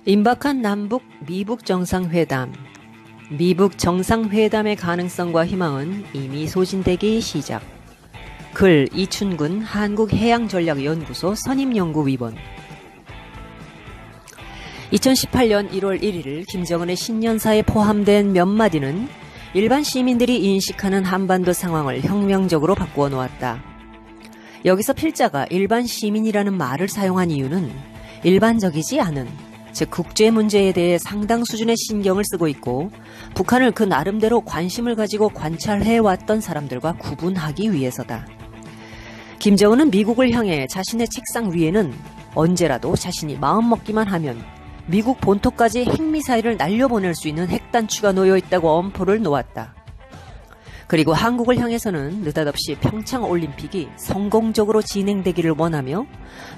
임박한 남북 미북 정상회담. 미북 정상회담의 가능성과 희망은 이미 소진되기 시작. 글 이춘근 한국해양전략연구소 선임연구위원. 2018년 1월 1일 김정은의 신년사에 포함된 몇 마디는 일반 시민들이 인식하는 한반도 상황을 혁명적으로 바꾸어 놓았다. 여기서 필자가 일반 시민이라는 말을 사용한 이유는 일반적이지 않은, 즉 국제 문제에 대해 상당 수준의 신경을 쓰고 있고 북한을 그 나름대로 관심을 가지고 관찰해왔던 사람들과 구분하기 위해서다. 김정은은 미국을 향해 자신의 책상 위에는 언제라도 자신이 마음먹기만 하면 미국 본토까지 핵미사일을 날려보낼 수 있는 핵단추가 놓여있다고 엄포를 놓았다. 그리고 한국을 향해서는 느닷없이 평창올림픽이 성공적으로 진행되기를 원하며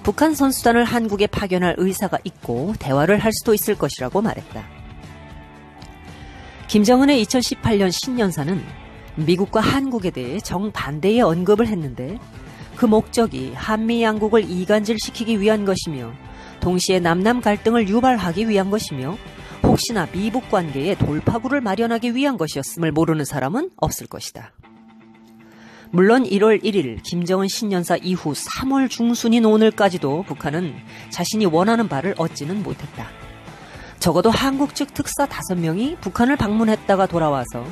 북한 선수단을 한국에 파견할 의사가 있고 대화를 할 수도 있을 것이라고 말했다. 김정은의 2018년 신년사는 미국과 한국에 대해 정반대의 언급을 했는데 그 목적이 한미 양국을 이간질시키기 위한 것이며 동시에 남남 갈등을 유발하기 위한 것이며 혹시나 미북 관계에 돌파구를 마련하기 위한 것이었음을 모르는 사람은 없을 것이다. 물론 1월 1일 김정은 신년사 이후 3월 중순인 오늘까지도 북한은 자신이 원하는 바를 얻지는 못했다. 적어도 한국 측 특사 5명이 북한을 방문했다가 돌아와서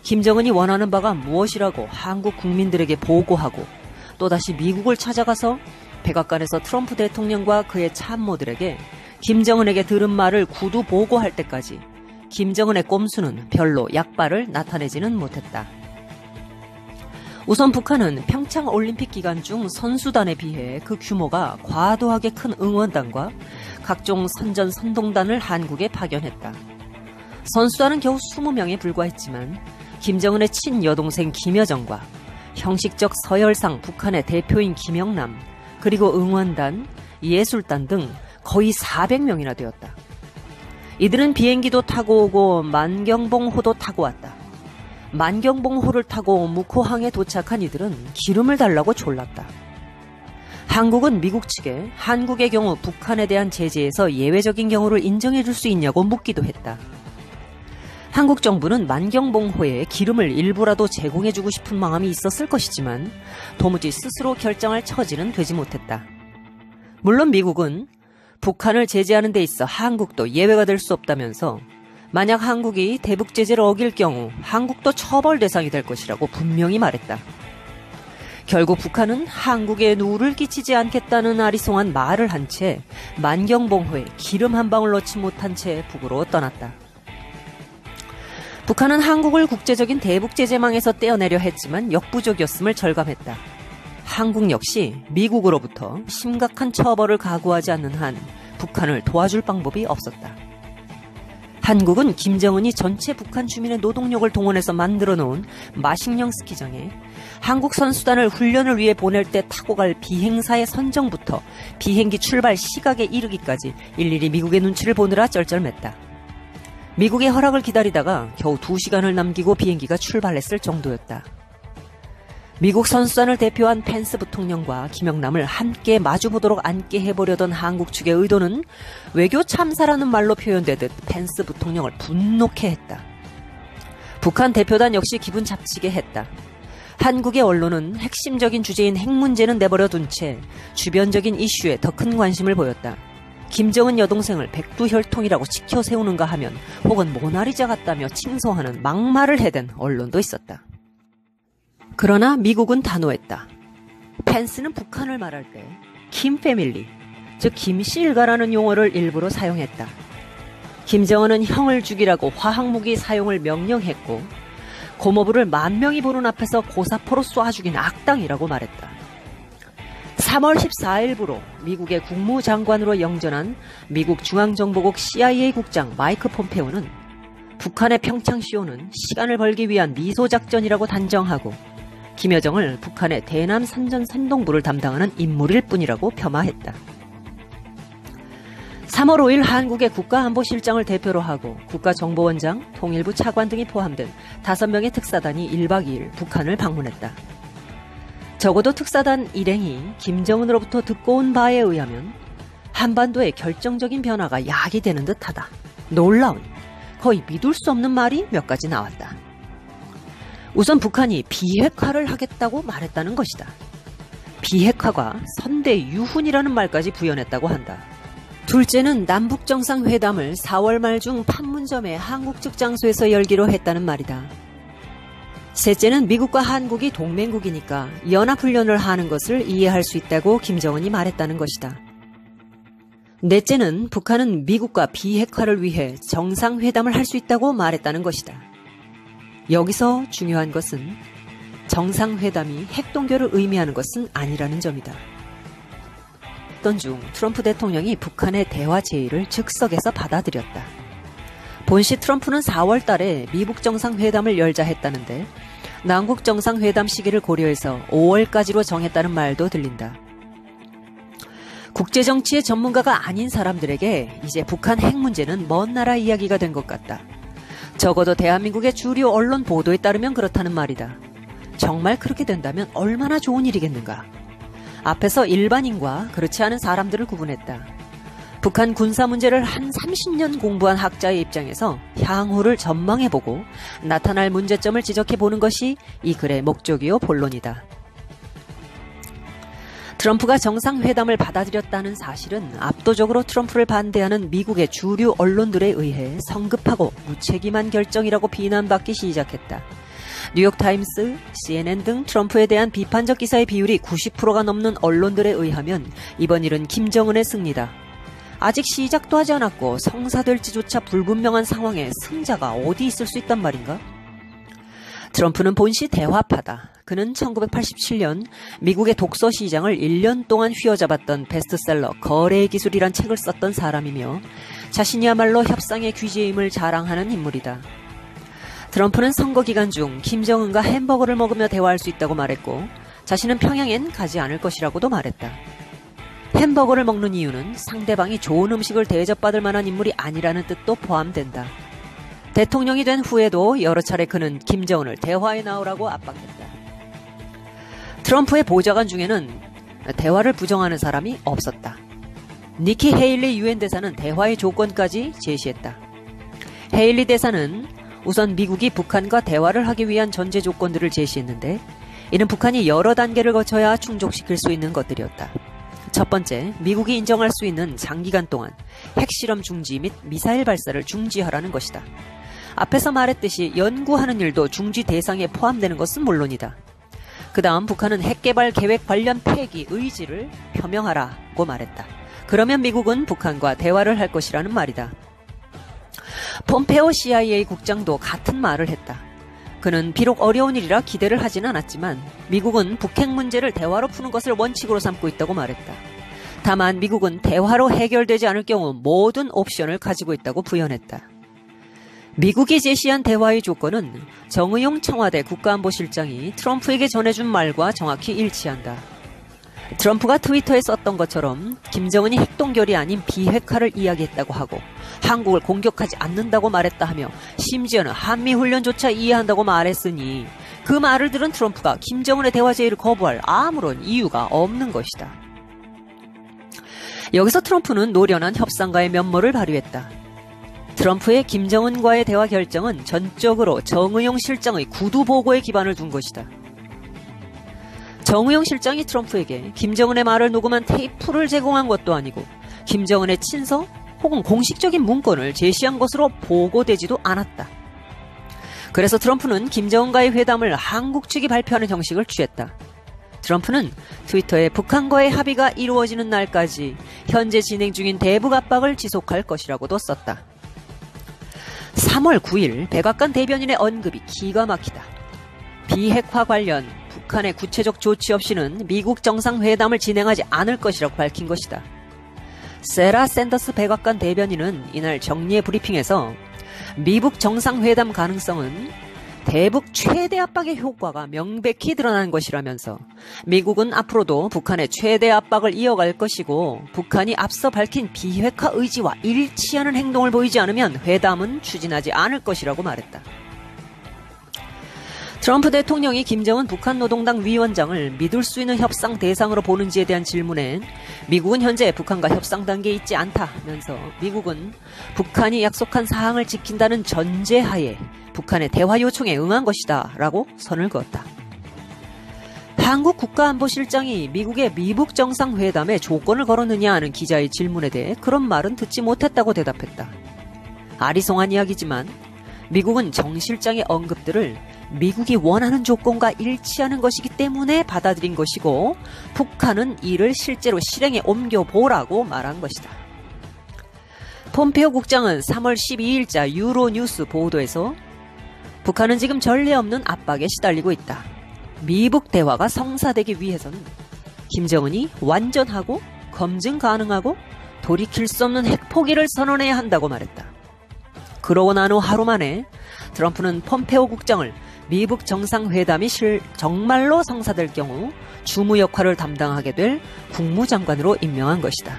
김정은이 원하는 바가 무엇이라고 한국 국민들에게 보고하고 또다시 미국을 찾아가서 백악관에서 트럼프 대통령과 그의 참모들에게 김정은에게 들은 말을 구두 보고할 때까지 김정은의 꼼수는 별로 약발을 나타내지는 못했다. 우선 북한은 평창올림픽 기간 중 선수단에 비해 그 규모가 과도하게 큰 응원단과 각종 선전선동단을 한국에 파견했다. 선수단은 겨우 20명에 불과했지만 김정은의 친여동생 김여정과 형식적 서열상 북한의 대표인 김영남, 그리고 응원단, 예술단 등 거의 400명이나 되었다. 이들은 비행기도 타고 오고 만경봉호도 타고 왔다. 만경봉호를 타고 묵호항에 도착한 이들은 기름을 달라고 졸랐다. 한국은 미국 측에 한국의 경우 북한에 대한 제재에서 예외적인 경우를 인정해 줄 수 있냐고 묻기도 했다. 한국 정부는 만경봉호에 기름을 일부라도 제공해주고 싶은 마음이 있었을 것이지만 도무지 스스로 결정할 처지는 되지 못했다. 물론 미국은 북한을 제재하는 데 있어 한국도 예외가 될 수 없다면서 만약 한국이 대북 제재를 어길 경우 한국도 처벌 대상이 될 것이라고 분명히 말했다. 결국 북한은 한국에 누를 끼치지 않겠다는 아리송한 말을 한 채 만경봉호에 기름 한 방울 넣지 못한 채 북으로 떠났다. 북한은 한국을 국제적인 대북 제재망에서 떼어내려 했지만 역부족이었음을 절감했다. 한국 역시 미국으로부터 심각한 처벌을 각오하지 않는 한 북한을 도와줄 방법이 없었다. 한국은 김정은이 전체 북한 주민의 노동력을 동원해서 만들어 놓은 마식령 스키장에 한국 선수단을 훈련을 위해 보낼 때 타고 갈 비행사의 선정부터 비행기 출발 시각에 이르기까지 일일이 미국의 눈치를 보느라 쩔쩔맸다. 미국의 허락을 기다리다가 겨우 2시간을 남기고 비행기가 출발했을 정도였다. 미국 선수단을 대표한 펜스 부통령과 김영남을 함께 마주보도록 앉게 해보려던 한국 측의 의도는 외교 참사라는 말로 표현되듯 펜스 부통령을 분노케 했다. 북한 대표단 역시 기분 잡치게 했다. 한국의 언론은 핵심적인 주제인 핵 문제는 내버려둔 채 주변적인 이슈에 더 큰 관심을 보였다. 김정은 여동생을 백두혈통이라고 치켜 세우는가 하면 혹은 모나리자 같다며 칭송하는 막말을 해댄 언론도 있었다. 그러나 미국은 단호했다. 펜스는 북한을 말할 때 김 패밀리, 즉 김씨 일가라는 용어를 일부러 사용했다. 김정은은 형을 죽이라고 화학무기 사용을 명령했고 고모부를 10,000명이 보는 앞에서 고사포로 쏴 죽인 악당이라고 말했다. 3월 14일부로 미국의 국무장관으로 영전한 미국 중앙정보국 CIA 국장 마이크 폼페오는 북한의 평창시오는 시간을 벌기 위한 미소작전이라고 단정하고 김여정을 북한의 대남 선전선동부를 담당하는 인물일 뿐이라고 폄하했다. 3월 5일 한국의 국가안보실장을 대표로 하고 국가정보원장, 통일부 차관 등이 포함된 5명의 특사단이 1박 2일 북한을 방문했다. 적어도 특사단 일행이 김정은으로부터 듣고 온 바에 의하면 한반도의 결정적인 변화가 야기되는 듯하다. 놀라운, 거의 믿을 수 없는 말이 몇 가지 나왔다. 우선 북한이 비핵화를 하겠다고 말했다는 것이다. 비핵화가 선대유훈이라는 말까지 부연했다고 한다. 둘째는 남북정상회담을 4월 말 중 판문점의 한국 측 장소에서 열기로 했다는 말이다. 셋째는 미국과 한국이 동맹국이니까 연합훈련을 하는 것을 이해할 수 있다고 김정은이 말했다는 것이다. 넷째는 북한은 미국과 비핵화를 위해 정상회담을 할 수 있다고 말했다는 것이다. 여기서 중요한 것은 정상회담이 핵동결을 의미하는 것은 아니라는 점이다. 어떤 중 트럼프 대통령이 북한의 대화 제의를 즉석에서 받아들였다. 본시 트럼프는 4월 달에 미북 정상회담을 열자 했다는데 남북 정상회담 시기를 고려해서 5월까지로 정했다는 말도 들린다. 국제정치의 전문가가 아닌 사람들에게 이제 북한 핵 문제는 먼 나라 이야기가 된 것 같다. 적어도 대한민국의 주류 언론 보도에 따르면 그렇다는 말이다. 정말 그렇게 된다면 얼마나 좋은 일이겠는가. 앞에서 일반인과 그렇지 않은 사람들을 구분했다. 북한 군사 문제를 한 30년 공부한 학자의 입장에서 향후를 전망해보고 나타날 문제점을 지적해보는 것이 이 글의 목적이요 본론이다. 트럼프가 정상회담을 받아들였다는 사실은 압도적으로 트럼프를 반대하는 미국의 주류 언론들에 의해 성급하고 무책임한 결정이라고 비난받기 시작했다. 뉴욕타임스, CNN 등 트럼프에 대한 비판적 기사의 비율이 90%가 넘는 언론들에 의하면 이번 일은 김정은의 승리다. 아직 시작도 하지 않았고 성사될지조차 불분명한 상황에 승자가 어디 있을 수 있단 말인가? 트럼프는 본시 대화파다. 그는 1987년 미국의 독서 시장을 1년 동안 휘어잡았던 베스트셀러 거래의 기술이란 책을 썼던 사람이며 자신이야말로 협상의 귀재임을 자랑하는 인물이다. 트럼프는 선거 기간 중 김정은과 햄버거를 먹으며 대화할 수 있다고 말했고 자신은 평양엔 가지 않을 것이라고도 말했다. 햄버거를 먹는 이유는 상대방이 좋은 음식을 대접받을 만한 인물이 아니라는 뜻도 포함된다. 대통령이 된 후에도 여러 차례 그는 김정은을 대화에 나오라고 압박했다. 트럼프의 보좌관 중에는 대화를 부정하는 사람이 없었다. 니키 헤일리 유엔 대사는 대화의 조건까지 제시했다. 헤일리 대사는 우선 미국이 북한과 대화를 하기 위한 전제 조건들을 제시했는데 이는 북한이 여러 단계를 거쳐야 충족시킬 수 있는 것들이었다. 첫 번째, 미국이 인정할 수 있는 장기간 동안 핵실험 중지 및 미사일 발사를 중지하라는 것이다. 앞에서 말했듯이 연구하는 일도 중지 대상에 포함되는 것은 물론이다. 그 다음 북한은 핵개발 계획 관련 폐기 의지를 표명하라고 말했다. 그러면 미국은 북한과 대화를 할 것이라는 말이다. 폼페오 CIA 국장도 같은 말을 했다. 그는 비록 어려운 일이라 기대를 하진 않았지만 미국은 북핵 문제를 대화로 푸는 것을 원칙으로 삼고 있다고 말했다. 다만 미국은 대화로 해결되지 않을 경우 모든 옵션을 가지고 있다고 부연했다. 미국이 제시한 대화의 조건은 정의용 청와대 국가안보실장이 트럼프에게 전해준 말과 정확히 일치한다. 트럼프가 트위터에 썼던 것처럼 김정은이 핵동결이 아닌 비핵화를 이야기했다고 하고 한국을 공격하지 않는다고 말했다 하며 심지어는 한미훈련조차 이해한다고 말했으니 그 말을 들은 트럼프가 김정은의 대화 제의를 거부할 아무런 이유가 없는 것이다. 여기서 트럼프는 노련한 협상가의 면모를 발휘했다. 트럼프의 김정은과의 대화 결정은 전적으로 정의용 실장의 구두 보고에 기반을 둔 것이다. 정의용 실장이 트럼프에게 김정은의 말을 녹음한 테이프를 제공한 것도 아니고 김정은의 친서 혹은 공식적인 문건을 제시한 것으로 보고되지도 않았다. 그래서 트럼프는 김정은과의 회담을 한국 측이 발표하는 형식을 취했다. 트럼프는 트위터에 북한과의 합의가 이루어지는 날까지 현재 진행 중인 대북 압박을 지속할 것이라고도 썼다. 3월 9일 백악관 대변인의 언급이 기가 막히다. 비핵화 관련 북한의 구체적 조치 없이는 미국 정상회담을 진행하지 않을 것이라고 밝힌 것이다. 세라 샌더스 백악관 대변인은 이날 정례 브리핑에서 미북 정상회담 가능성은 대북 최대 압박의 효과가 명백히 드러난 것이라면서 미국은 앞으로도 북한의 최대 압박을 이어갈 것이고 북한이 앞서 밝힌 비핵화 의지와 일치하는 행동을 보이지 않으면 회담은 추진하지 않을 것이라고 말했다. 트럼프 대통령이 김정은 북한 노동당 위원장을 믿을 수 있는 협상 대상으로 보는지에 대한 질문에 미국은 현재 북한과 협상 단계에 있지 않다면서 미국은 북한이 약속한 사항을 지킨다는 전제하에 북한의 대화 요청에 응한 것이다 라고 선을 그었다. 한국 국가안보실장이 미국의 미북 정상회담에 조건을 걸었느냐 하는 기자의 질문에 대해 그런 말은 듣지 못했다고 대답했다. 아리송한 이야기지만 미국은 정 실장의 언급들을 미국이 원하는 조건과 일치하는 것이기 때문에 받아들인 것이고 북한은 이를 실제로 실행에 옮겨보라고 말한 것이다. 폼페오 국장은 3월 12일자 유로뉴스 보도에서 북한은 지금 전례 없는 압박에 시달리고 있다. 미북 대화가 성사되기 위해서는 김정은이 완전하고 검증 가능하고 돌이킬 수 없는 핵포기를 선언해야 한다고 말했다. 그러고 난 후 하루 만에 트럼프는 폼페오 국장을 미북 정상회담이 정말로 성사될 경우 주무 역할을 담당하게 될 국무장관으로 임명한 것이다.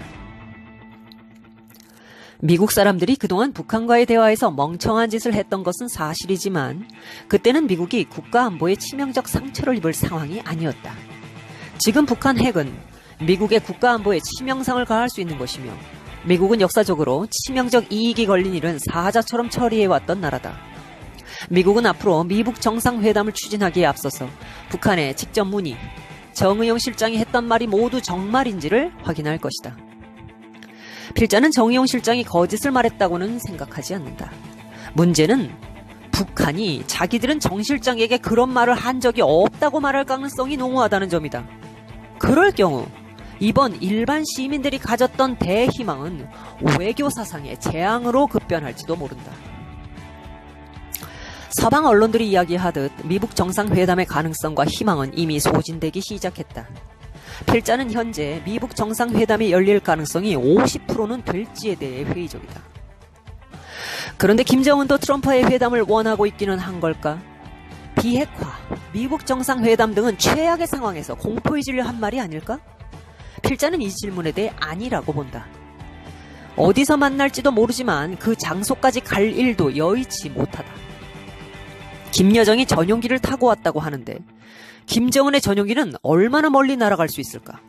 미국 사람들이 그동안 북한과의 대화에서 멍청한 짓을 했던 것은 사실이지만 그때는 미국이 국가안보에 치명적 상처를 입을 상황이 아니었다. 지금 북한 핵은 미국의 국가안보에 치명상을 가할 수 있는 것이며 미국은 역사적으로 치명적 이익이 걸린 일은 사자처럼 처리해왔던 나라다. 미국은 앞으로 미북 정상회담을 추진하기에 앞서서 북한에 직접 문의, 정의용 실장이 했던 말이 모두 정말인지를 확인할 것이다. 필자는 정의용 실장이 거짓을 말했다고는 생각하지 않는다. 문제는 북한이 자기들은 정 실장에게 그런 말을 한 적이 없다고 말할 가능성이 농후하다는 점이다. 그럴 경우 이번 일반 시민들이 가졌던 대희망은 외교 사상의 재앙으로 급변할지도 모른다. 서방 언론들이 이야기하듯 미북 정상회담의 가능성과 희망은 이미 소진되기 시작했다. 필자는 현재 미북 정상회담이 열릴 가능성이 50%는 될지에 대해 회의적이다. 그런데 김정은도 트럼프와의 회담을 원하고 있기는 한 걸까? 비핵화, 미북 정상회담 등은 최악의 상황에서 공포의 진료 한 말이 아닐까? 필자는 이 질문에 대해 아니라고 본다. 어디서 만날지도 모르지만 그 장소까지 갈 일도 여의치 못하다. 김여정이 전용기를 타고 왔다고 하는데 김정은의 전용기는 얼마나 멀리 날아갈 수 있을까?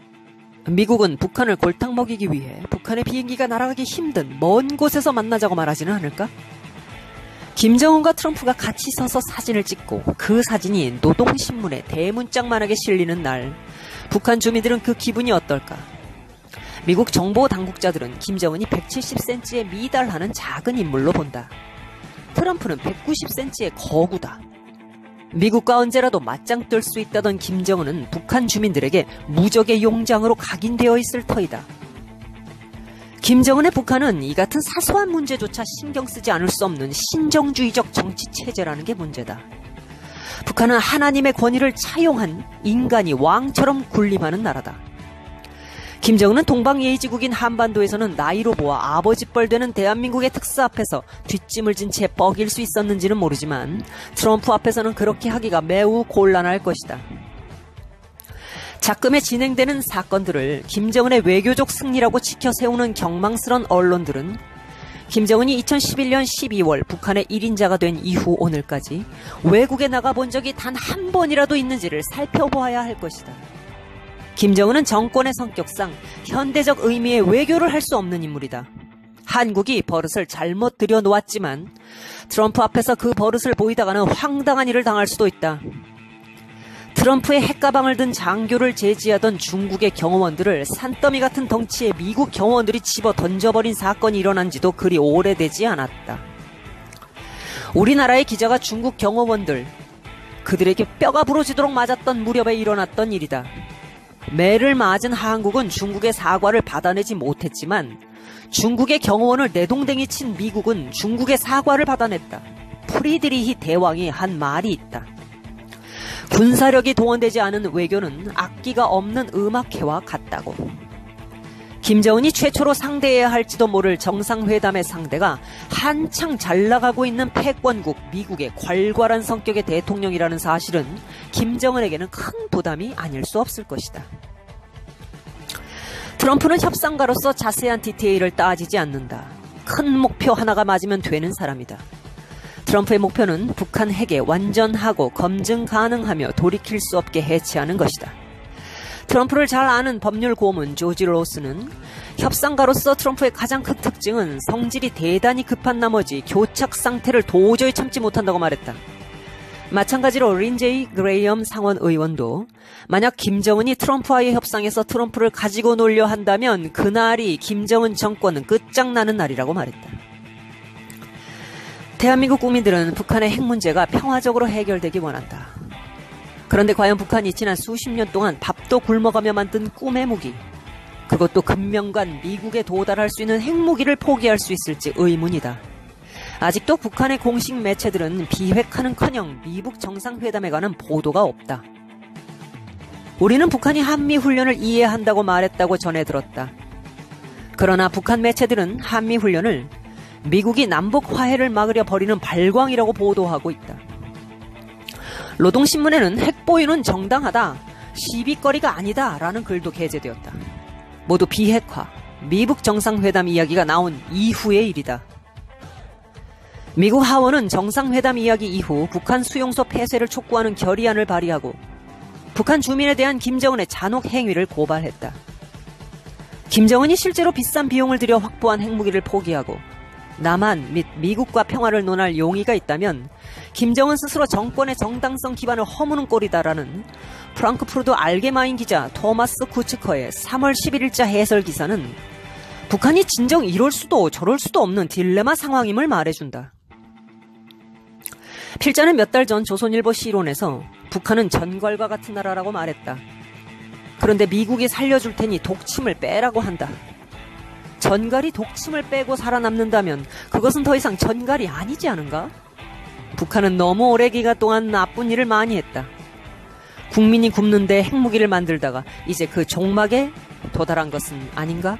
미국은 북한을 골탕 먹이기 위해 북한의 비행기가 날아가기 힘든 먼 곳에서 만나자고 말하지는 않을까? 김정은과 트럼프가 같이 서서 사진을 찍고 그 사진이 노동신문에 대문짝만하게 실리는 날 북한 주민들은 그 기분이 어떨까? 미국 정보 당국자들은 김정은이 170cm에 미달하는 작은 인물로 본다. 트럼프는 190cm의 거구다. 미국과 언제라도 맞짱 뜰 수 있다던 김정은은 북한 주민들에게 무적의 용장으로 각인되어 있을 터이다. 김정은의 북한은 이 같은 사소한 문제조차 신경 쓰지 않을 수 없는 신정주의적 정치체제라는 게 문제다. 북한은 하나님의 권위를 차용한 인간이 왕처럼 군림하는 나라다. 김정은은 동방예의지국인 한반도에서는 나이로 보아 아버지뻘 되는 대한민국의 특사 앞에서 뒷짐을 진 채 뻐길 수 있었는지는 모르지만 트럼프 앞에서는 그렇게 하기가 매우 곤란할 것이다. 작금에 진행되는 사건들을 김정은의 외교적 승리라고 지켜 세우는 경망스런 언론들은 김정은이 2011년 12월 북한의 1인자가 된 이후 오늘까지 외국에 나가본 적이 단 한 번이라도 있는지를 살펴보아야 할 것이다. 김정은은 정권의 성격상 현대적 의미의 외교를 할 수 없는 인물이다. 한국이 버릇을 잘못 들여놓았지만 트럼프 앞에서 그 버릇을 보이다가는 황당한 일을 당할 수도 있다. 트럼프의 핵가방을 든 장교를 제지하던 중국의 경호원들을 산더미 같은 덩치의 미국 경호원들이 집어 던져버린 사건이 일어난 지도 그리 오래되지 않았다. 우리나라의 기자가 중국 경호원들, 그들에게 뼈가 부러지도록 맞았던 무렵에 일어났던 일이다. 매를 맞은 한국은 중국의 사과를 받아내지 못했지만 중국의 경호원을 내동댕이 친 미국은 중국의 사과를 받아냈다. 프리드리히 대왕이 한 말이 있다. 군사력이 동원되지 않은 외교는 악기가 없는 음악회와 같다고. 김정은이 최초로 상대해야 할지도 모를 정상회담의 상대가 한창 잘나가고 있는 패권국 미국의 괄괄한 성격의 대통령이라는 사실은 김정은에게는 큰 부담이 아닐 수 없을 것이다. 트럼프는 협상가로서 자세한 디테일을 따지지 않는다. 큰 목표 하나가 맞으면 되는 사람이다. 트럼프의 목표는 북한 핵에 완전하고 검증 가능하며 돌이킬 수 없게 해체하는 것이다. 트럼프를 잘 아는 법률 고문 조지 로스는 협상가로서 트럼프의 가장 큰 특징은 성질이 대단히 급한 나머지 교착 상태를 도저히 참지 못한다고 말했다. 마찬가지로 린제이 그레이엄 상원 의원도 만약 김정은이 트럼프와의 협상에서 트럼프를 가지고 놀려 한다면 그날이 김정은 정권은 끝장나는 날이라고 말했다. 대한민국 국민들은 북한의 핵 문제가 평화적으로 해결되기 원한다. 그런데 과연 북한이 지난 수십 년 동안 밥도 굶어가며 만든 꿈의 무기, 그것도 금명간 미국에 도달할 수 있는 핵무기를 포기할 수 있을지 의문이다. 아직도 북한의 공식 매체들은 비핵화는커녕 미북 정상회담에 관한 보도가 없다. 우리는 북한이 한미훈련을 이해한다고 말했다고 전해 들었다. 그러나 북한 매체들은 한미훈련을 미국이 남북 화해를 막으려 벌이는 발광이라고 보도하고 있다. 노동신문에는 핵보유는 정당하다, 시비거리가 아니다 라는 글도 게재되었다. 모두 비핵화, 미북 정상회담 이야기가 나온 이후의 일이다. 미국 하원은 정상회담 이야기 이후 북한 수용소 폐쇄를 촉구하는 결의안을 발의하고 북한 주민에 대한 김정은의 잔혹 행위를 고발했다. 김정은이 실제로 비싼 비용을 들여 확보한 핵무기를 포기하고 남한 및 미국과 평화를 논할 용의가 있다면 김정은 스스로 정권의 정당성 기반을 허무는 꼴이다라는 프랑크푸르트 알게마인 기자 토마스 쿠츠커의 3월 11일자 해설 기사는 북한이 진정 이럴 수도 저럴 수도 없는 딜레마 상황임을 말해준다. 필자는 몇 달 전 조선일보 시론에서 북한은 전괄과 같은 나라라고 말했다. 그런데 미국이 살려줄 테니 독침을 빼라고 한다. 전갈이 독침을 빼고 살아남는다면 그것은 더 이상 전갈이 아니지 않은가? 북한은 너무 오래 기간 동안 나쁜 일을 많이 했다. 국민이 굶는데 핵무기를 만들다가 이제 그 종막에 도달한 것은 아닌가?